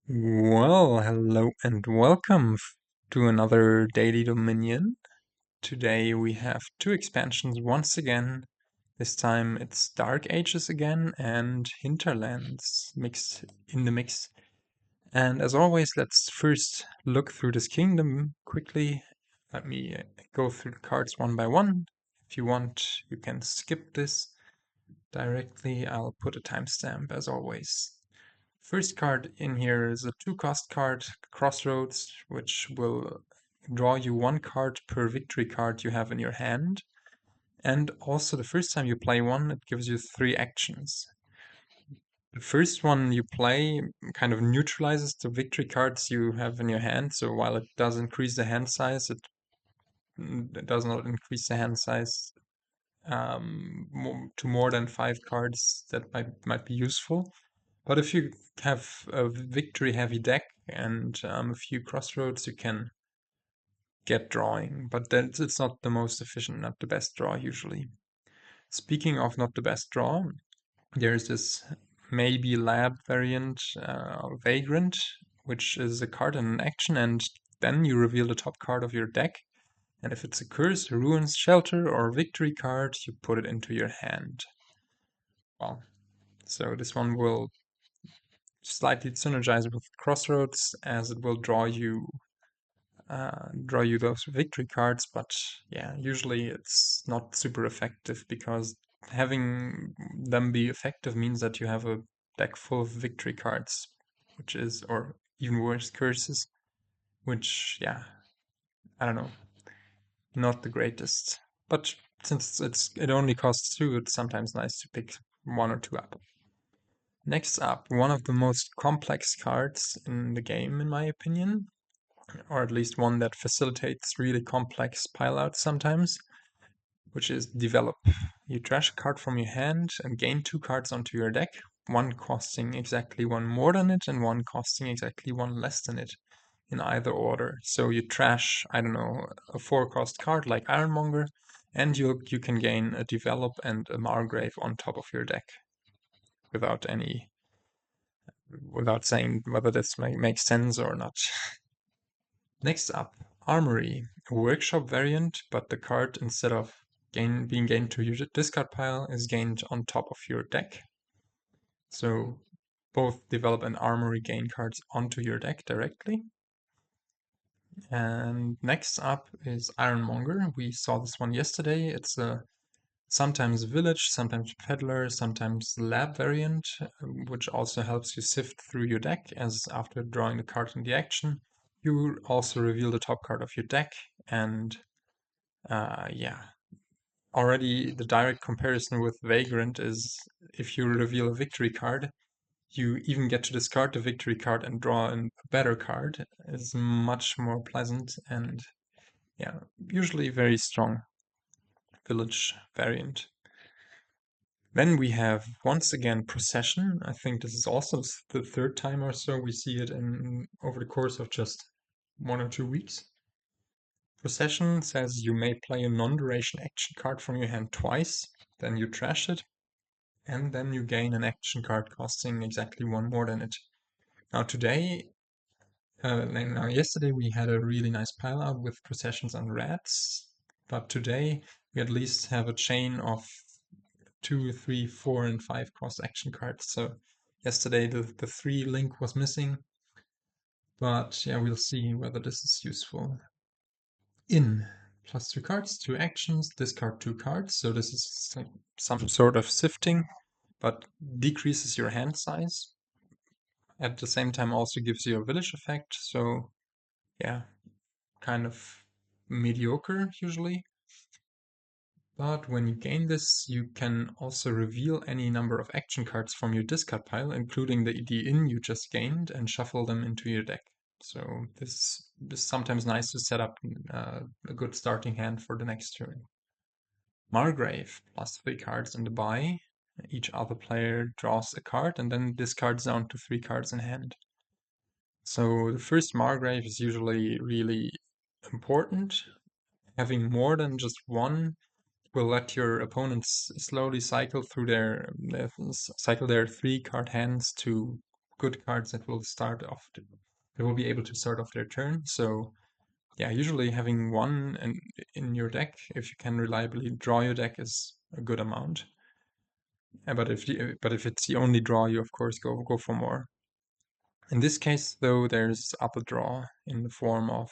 Well, hello and welcome to another Daily Dominion. Today we have two expansions once again. This time it's Dark Ages again and Hinterlands mixed in the mix. And as always, let's first look through this kingdom quickly. Let me go through the cards one by one. If you want, you can skip this directly. I'll put a timestamp as always. First card in here is a 2-cost card, Crossroads, which will draw you 1 card per victory card you have in your hand. And also the first time you play one, it gives you 3 actions. The first one you play kind of neutralizes the victory cards you have in your hand, so while it does increase the hand size, it does not increase the hand size to more than 5 cards that might be useful. But if you have a victory-heavy deck and a few crossroads, you can get drawing. But then it's not the most efficient, not the best draw usually. Speaking of not the best draw, there's this maybe lab variant, Vagrant, which is a card and an action, and then you reveal the top card of your deck. And if it's a curse, ruins, shelter, or victory card, you put it into your hand. Well, so this one will slightly synergize with Crossroads as it will draw you those victory cards, but yeah, usually it's not super effective because having them be effective means that you have a deck full of victory cards, which is, or even worse, curses, which, yeah, I don't know, not the greatest. But since it only costs 2, it's sometimes nice to pick 1 or 2 up. Next up, one of the most complex cards in the game, in my opinion, or at least one that facilitates really complex pileouts sometimes, which is Develop. You trash a card from your hand and gain 2 cards onto your deck, one costing exactly 1 more than it and one costing exactly 1 less than it, in either order. So you trash, I don't know, a 4-cost card like Ironmonger, and you can gain a Develop and a Margrave on top of your deck without saying whether this makes sense or not. Next up, Armory, a workshop variant, but the card, instead of being gained to your discard pile, is gained on top of your deck. So both Develop and Armory gain cards onto your deck directly. And next up is Ironmonger. We saw this one yesterday. It's a sometimes village, sometimes peddler, sometimes lab variant, which also helps you sift through your deck, as after drawing the card in the action, you also reveal the top card of your deck. And yeah, already the direct comparison with Vagrant is if you reveal a victory card, you even get to discard the victory card and draw a better card. It's much more pleasant and, yeah, usually very strong village variant. Then we have once again Procession. I think this is also the 3rd time or so we see it over the course of just 1 or 2 weeks. Procession says you may play a non-duration action card from your hand twice, then you trash it, and then you gain an action card costing exactly 1 more than it. Now yesterday we had a really nice pile out with Processions and Rats, but today we at least have a chain of 2, 3, 4, and 5 cost action cards. So yesterday the 3 link was missing, but yeah, we'll see whether this is useful. In plus 2 cards, 2 actions, discard 2 cards. So this is like some sort of sifting, but decreases your hand size. At the same time also gives you a village effect. So yeah, kind of mediocre usually. But when you gain this, you can also reveal any number of action cards from your discard pile, including the in you just gained, and shuffle them into your deck. So this is sometimes nice to set up a good starting hand for the next turn. Margrave, plus 3 cards in the buy. Each other player draws a card and then discards down to 3 cards in hand. So the first Margrave is usually really important. Having more than just one will let your opponents slowly cycle through their 3-card hands to good cards that will they will be able to start off their turn. So yeah, usually having one in your deck, if you can reliably draw your deck, is a good amount. But if it's the only draw, you of course go for more. In this case, though, there's upper draw in the form of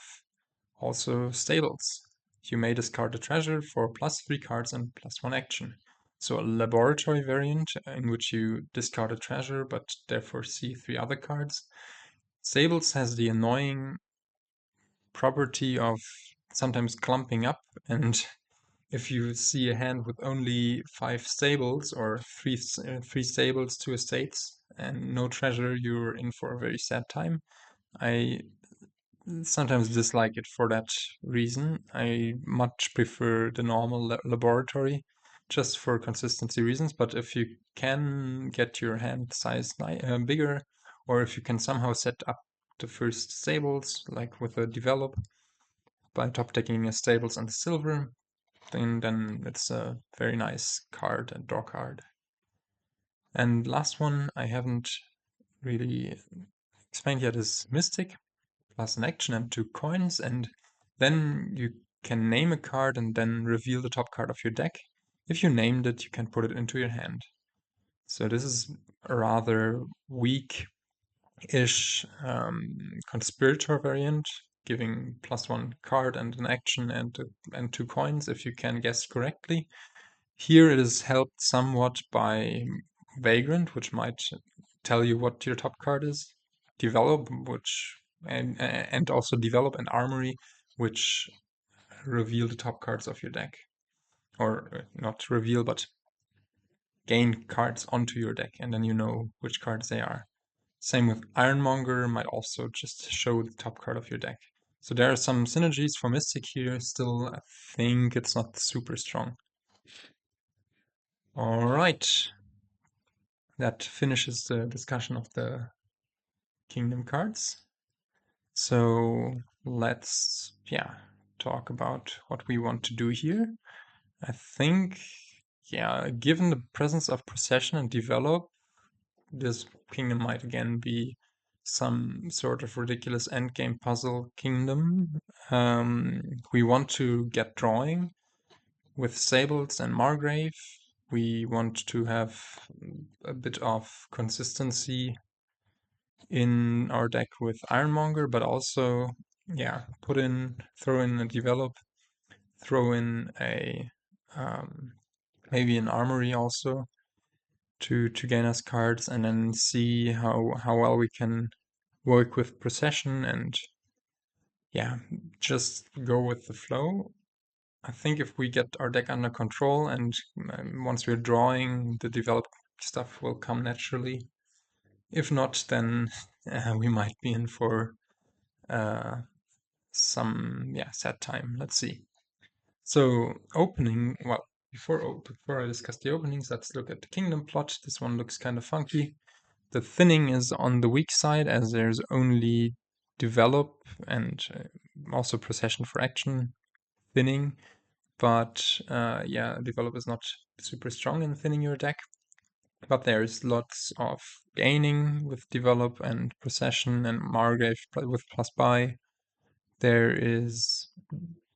also stables. You may discard a treasure for +3 cards and +1 action. So a laboratory variant in which you discard a treasure but therefore see 3 other cards. Stables has the annoying property of sometimes clumping up, and if you see a hand with only 5 stables or three stables, 2 estates, and no treasure, you're in for a very sad time. I sometimes dislike it for that reason. I much prefer the normal laboratory just for consistency reasons, but if you can get your hand size bigger, or if you can somehow set up the first stables, like with a develop, by top decking a stables and the silver, then it's a very nice card and draw card. And last one I haven't really explained yet is Mystic, plus an action and 2 coins, and then you can name a card and then reveal the top card of your deck. If you named it, you can put it into your hand. So this is a rather weak-ish conspirator variant, giving +1 card and an action and 2 coins if you can guess correctly. Here it is helped somewhat by Vagrant, which might tell you what your top card is. Develop, and also Develop and Armory, which reveal the top cards of your deck. Or not reveal, but gain cards onto your deck, and then you know which cards they are. Same with Ironmonger, might also just show the top card of your deck. So there are some synergies for Mystic here. Still, I think it's not super strong. All right. That finishes the discussion of the Kingdom cards. So let's, talk about what we want to do here. I think, given the presence of Procession and Develop, this kingdom might again be some sort of ridiculous endgame puzzle kingdom. We want to get drawing with Sables and Margrave. We want to have a bit of consistency in our deck with Ironmonger, but also, throw in a Develop, throw in a maybe an Armory also to gain us cards, and then see how well we can work with Procession and just go with the flow. I think if we get our deck under control and once we're drawing, the Develop stuff will come naturally. If not, then we might be in for some sad time. Let's see. So opening, well, before I discuss the openings, let's look at the kingdom plot. This one looks kind of funky. The thinning is on the weak side, as there's only Develop and also Procession for action thinning. But Develop is not super strong in thinning your deck. But there's lots of gaining with Develop and Procession and Margrave with plus buy. There is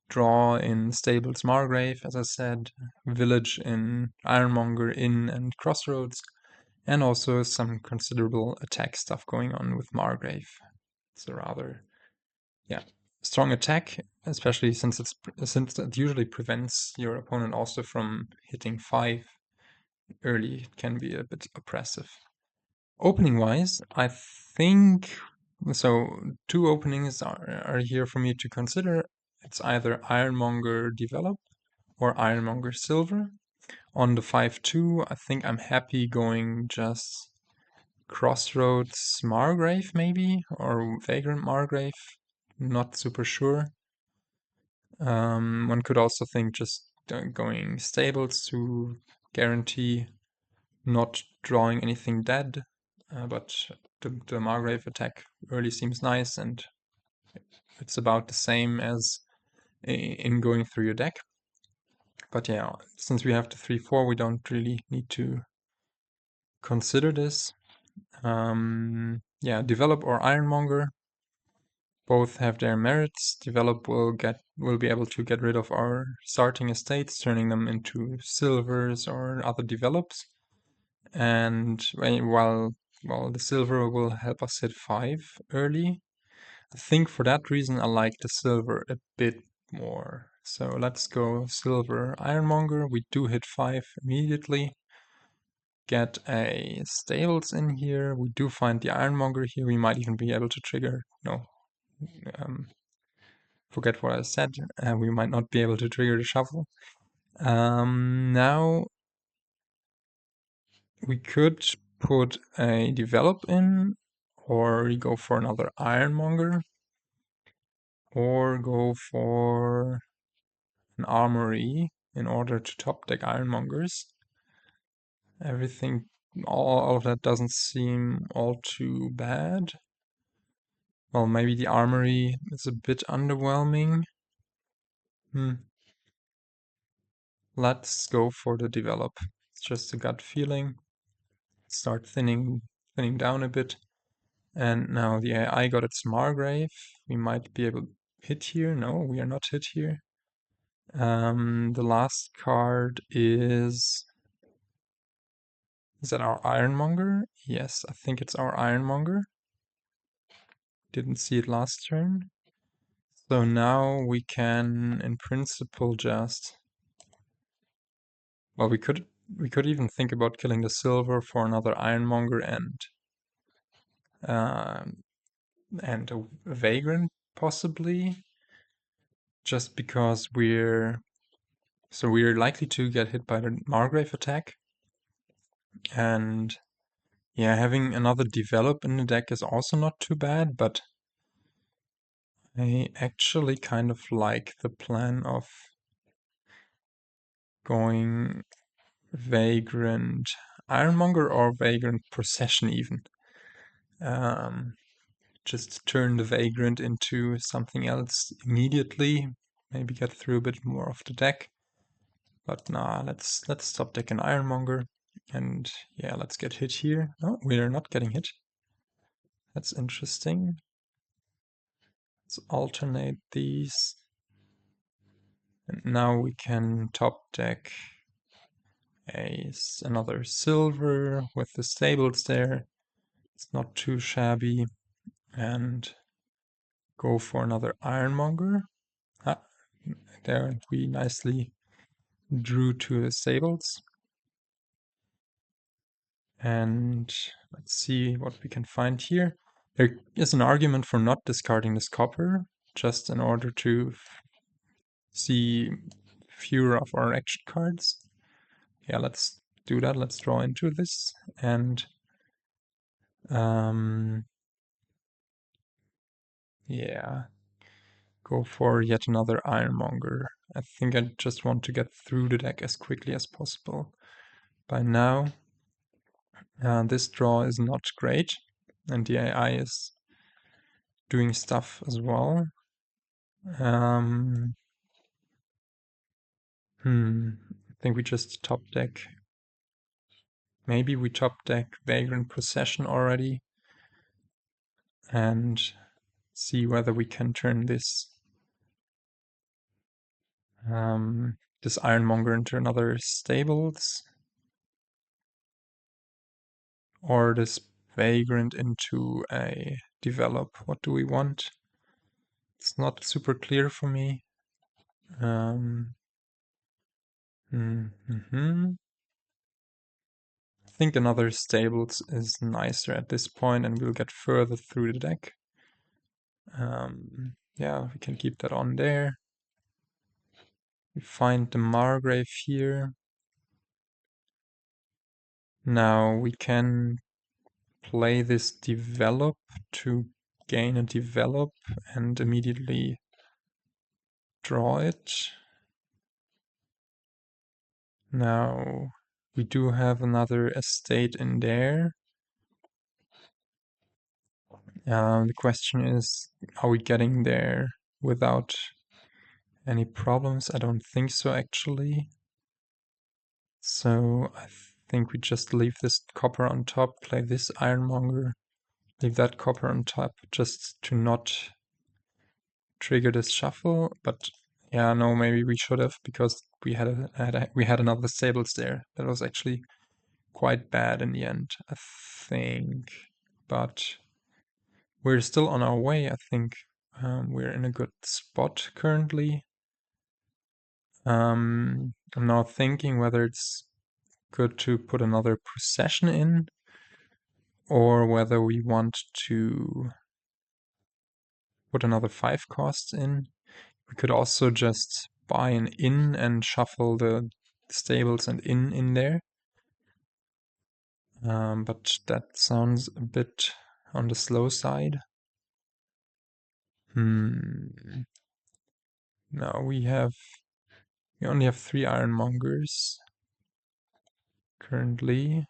draw in Stables Margrave, as I said, Village in Ironmonger, Inn, and Crossroads, and also some considerable attack stuff going on with Margrave. It's a rather strong attack, especially since it usually prevents your opponent also from hitting 5 early. It can be a bit oppressive. Opening wise, I think so. 2 openings are here for me to consider. It's either Ironmonger Develop or Ironmonger Silver. On the 5/2, I think I'm happy going just Crossroads Margrave maybe, or Vagrant Margrave. Not super sure. One could also think just going Stables to guarantee not drawing anything dead, but the Margrave attack early seems nice, and it's about the same as in going through your deck. But since we have the 3/4, we don't really need to consider this. Yeah, develop or ironmonger. Both have their merits. Develop will be able to get rid of our starting estates, turning them into silvers or other develops. And while the silver will help us hit 5 early. I think for that reason I like the silver a bit more. So let's go silver ironmonger. We do hit 5 immediately. Get a stables in here. We do find the ironmonger here. We might even be able to trigger. No. Forget what I said. We might not be able to trigger the shuffle. Now we could put a develop in, or we go for another ironmonger, or go for an armory in order to top deck ironmongers. Everything, all of that doesn't seem all too bad. Well, maybe the armory is a bit underwhelming. Let's go for the develop. It's just a gut feeling. Start thinning down a bit. And now the AI got its Margrave. We might be able to hit here. No, we are not hit here. The last card is that our Ironmonger? Yes, I think it's our Ironmonger. Didn't see it last turn. So now we can, in principle, just... Well, we could even think about killing the silver for another Ironmonger and a Vagrant, possibly. Just because we're likely to get hit by the Margrave attack. And yeah, having another develop in the deck is also not too bad, but I actually kind of like the plan of going Vagrant Ironmonger or Vagrant Procession even. Just turn the Vagrant into something else immediately, maybe get through a bit more of the deck. But nah, let's stop deck an Ironmonger. And yeah, let's get hit here. No, we're not getting hit. That's interesting. Let's alternate these. And now we can top deck another silver with the stables there. It's not too shabby. And go for another Ironmonger. There we nicely drew to the stables. And let's see what we can find here. There is an argument for not discarding this copper, just in order to see fewer of our action cards. Yeah, let's do that. Let's draw into this. And yeah, go for yet another Ironmonger. I think I just want to get through the deck as quickly as possible. By now, this draw is not great, and the AI is doing stuff as well. I think we just top deck. Maybe we top deck Vagrant Procession already and see whether we can turn this this Ironmonger into another stables, or this Vagrant into a develop. What do we want? It's not super clear for me. I think another stables is nicer at this point, and we'll get further through the deck. Yeah, we can keep that on there. We find the Margrave here. Now we can play this develop to gain a develop and immediately draw it. Now we do have another estate in there. The question is, are we getting there without any problems? I don't think so, actually. So I think we just leave this copper on top, play this ironmonger, leave that copper on top, just to not trigger this shuffle. But yeah, no, maybe we should have, because we had another stables there. That was actually quite bad in the end, I think. But we're still on our way, I think. We're in a good spot currently. I'm now thinking whether it's good to put another procession in, or whether we want to put another 5 costs in. We could also just buy an inn and shuffle the stables and inn in there. But that sounds a bit on the slow side. Now we only have 3 ironmongers currently.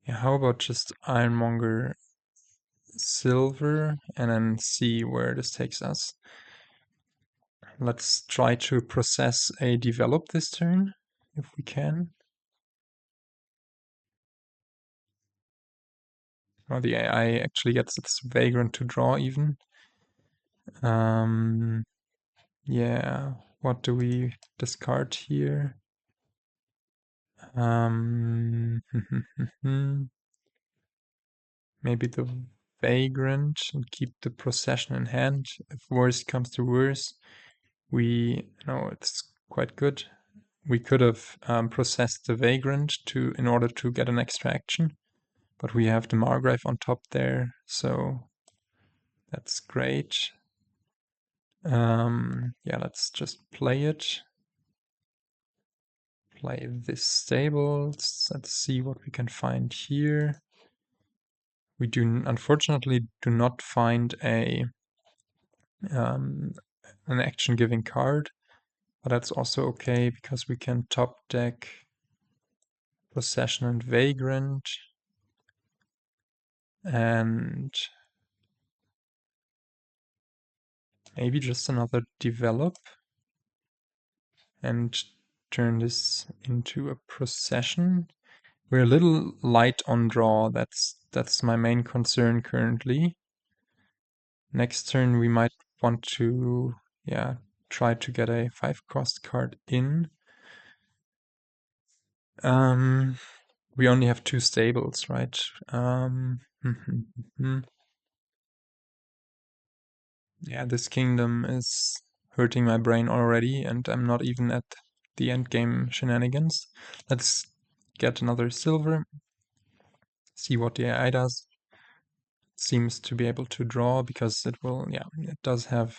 Yeah, how about just ironmonger silver and then see where this takes us? Let's try to process a develop this turn, if we can. Oh, the AI actually gets its vagrant to draw even. Yeah, what do we discard here? Maybe the vagrant and keep the procession in hand. If worst comes to worst, it's quite good. We could have processed the vagrant in order to get an extra action, but we have the Margrave on top there, so that's great. Yeah, let's just play it. Play this stables. Let's see what we can find here. We unfortunately do not find an action giving card, but that's also okay because we can top deck Procession and Vagrant, and maybe just another develop and turn this into a Procession. We're a little light on draw, that's my main concern currently. Next turn we might want to, try to get a 5-cost card in. We only have 2 stables, right? Yeah, this kingdom is hurting my brain already, and I'm not even at the endgame shenanigans. Let's get another silver, see what the AI does. Seems to be able to draw because it does have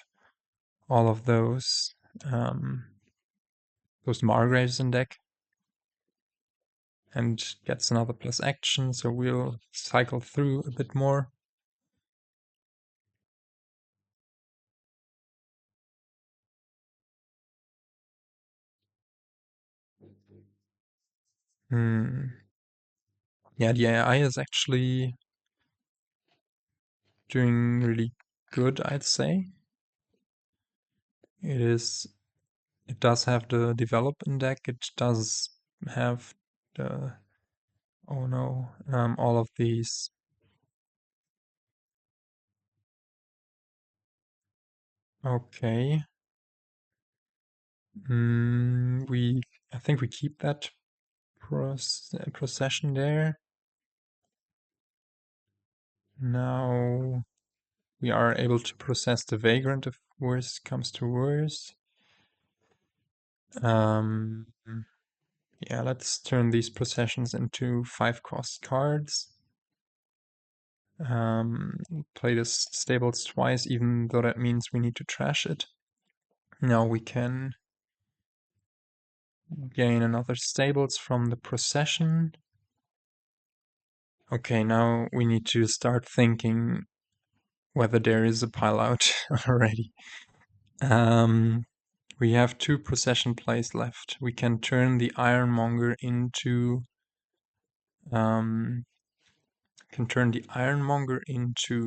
all of those Margraves in deck, and gets another plus action, so we'll cycle through a bit more. Yeah, the AI is actually doing really good, I'd say. It does have the develop in deck. It does have the all of these. Okay. I think we keep that procession there. Now we are able to process the vagrant if worst comes to worst. Yeah, let's turn these processions into 5-cost cards. Play this stables twice, even though that means we need to trash it. Now we can gain another stables from the procession. Okay, now we need to start thinking whether there is a pile out already. We have 2 procession plays left. We can turn the Ironmonger into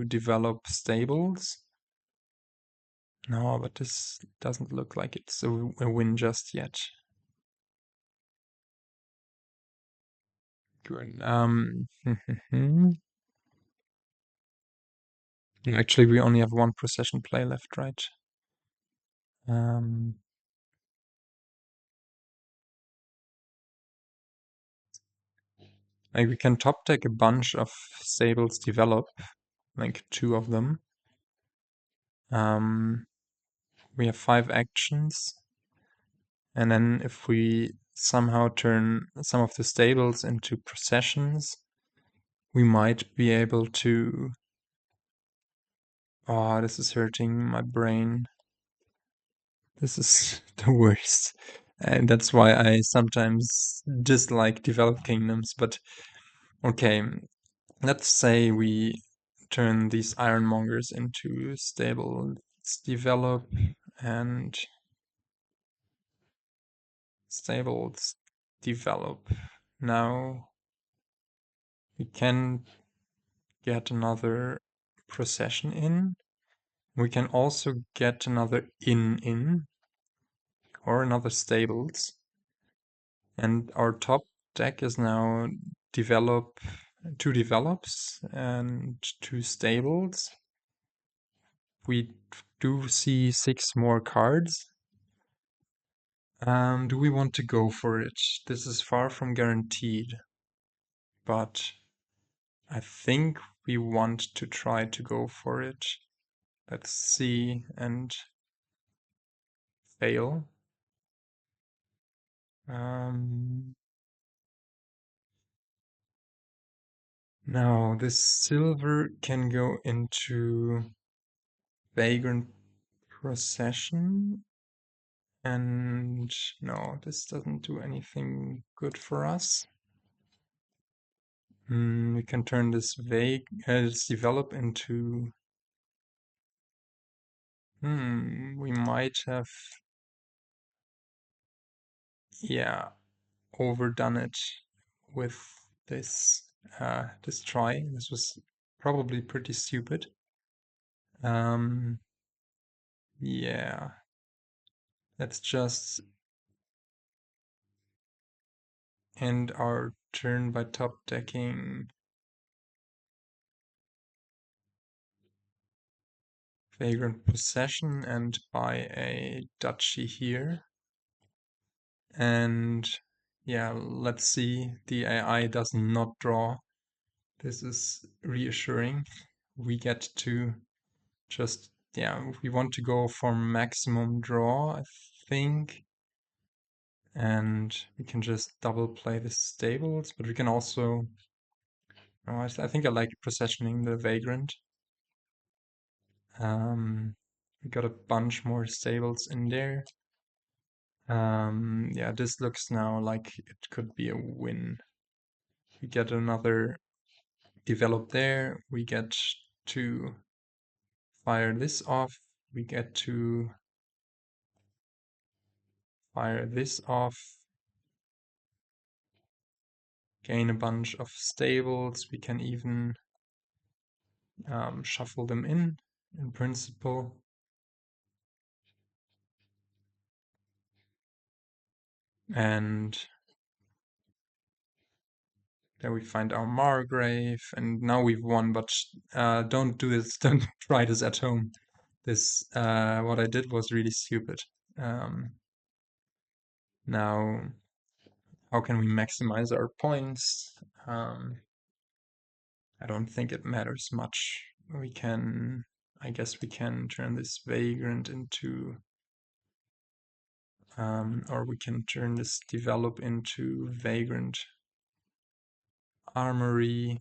develop stables. No, but this doesn't look like it's a win just yet. Good. Actually, we only have one procession play left, right? Like we can top deck a bunch of stables develop, like 2 of them. We have 5 actions, and then if we somehow turn some of the stables into processions, we might be able to... Oh, this is hurting my brain. This is the worst. And that's why I sometimes dislike developed kingdoms, but okay, let's say we turn these ironmongers into stable. Let's develop and stable. Let's develop. Now we can get another procession in. We can also get another in or another stables. And our top deck is now develop 2 develops and 2 stables. We do see 6 more cards. Do we want to go for it? This is far from guaranteed, but I think we want to try to go for it. Let's see and fail. Now this silver can go into Vagrant Procession. And no, this doesn't do anything good for us. We can turn this this develop into... we might have, yeah, overdone it with this this try. This was probably pretty stupid. Yeah, let's just end our turn by top decking Vagrant Possession and buy a duchy here. And yeah, let's see. The AI does not draw. This is reassuring. We get to just, yeah, we want to go for maximum draw, I think. And we can just double play the stables, but we can also... Oh, I think I like processioning the Vagrant. We got a bunch more stables in there. Yeah, this looks now like it could be a win. We get another develop there. We get to fire this off. We get to fire this off. Gain a bunch of stables. We can even shuffle them in principle. And there we find our Margrave, and now we've won, but don't do this, don't try this at home. This, what I did was really stupid. Now, how can we maximize our points? I don't think it matters much. We can, I guess we can turn this Vagrant into, or we can turn this develop into Vagrant Armory.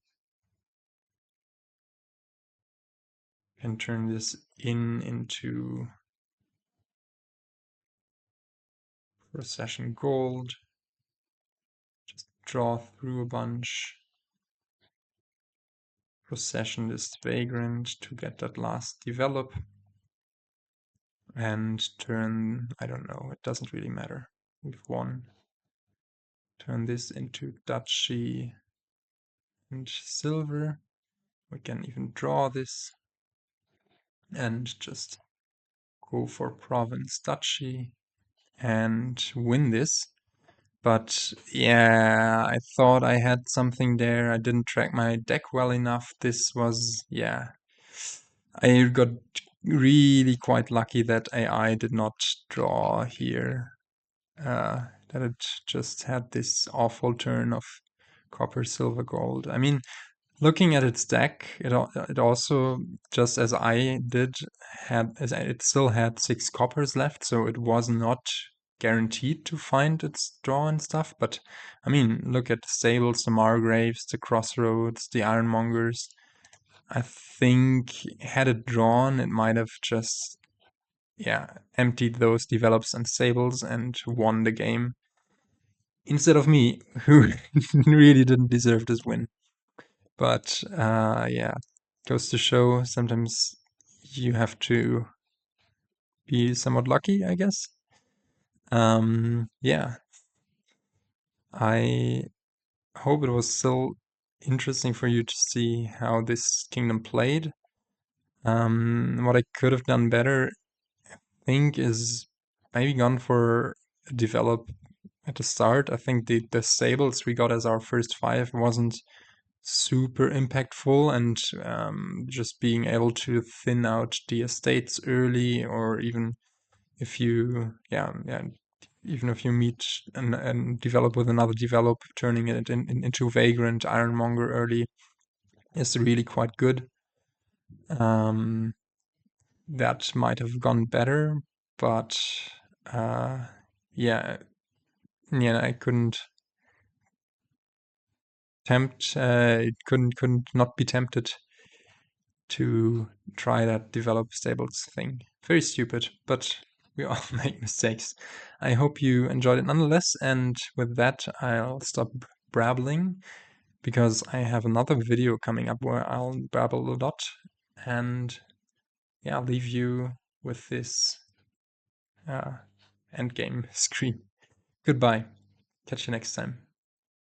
Can turn this into Procession Gold. Just draw through a bunch. Procession this Vagrant to get that last develop. And turn, I don't know, it doesn't really matter. We've won. Turn this into Duchy and Silver. We can even draw this and just go for Province Duchy and win this. But yeah, I thought I had something there. I didn't track my deck well enough. This was, yeah. I got really quite lucky that AI did not draw here. That it just had this awful turn of copper, silver, gold. I mean, looking at its deck, it also, just as I did, it still had 6 coppers left, so it was not guaranteed to find its draw and stuff. But I mean, look at the stables, the Margraves, the Crossroads, the Ironmongers. I think had it drawn, it might have just, yeah, emptied those develops and stables and won the game instead of me, who really didn't deserve this win. But yeah, goes to show sometimes you have to be somewhat lucky, I guess. Yeah, I hope it was still interesting for you to see how this kingdom played. What I could have done better, I think, is maybe gone for a develop at the start. I think the stables we got as our first 5 wasn't super impactful, and just being able to thin out the estates early, or even if you, even if you meet and develop with another develop, turning it into Vagrant Ironmonger early is really quite good. That might have gone better, but yeah, I couldn't couldn't not be tempted to try that develop stables thing. Very stupid, but we all make mistakes. I hope you enjoyed it nonetheless, and with that I'll stop brabbling, because I have another video coming up where I'll babble a lot, and yeah, I'll leave you with this endgame screen. Goodbye. Catch you next time.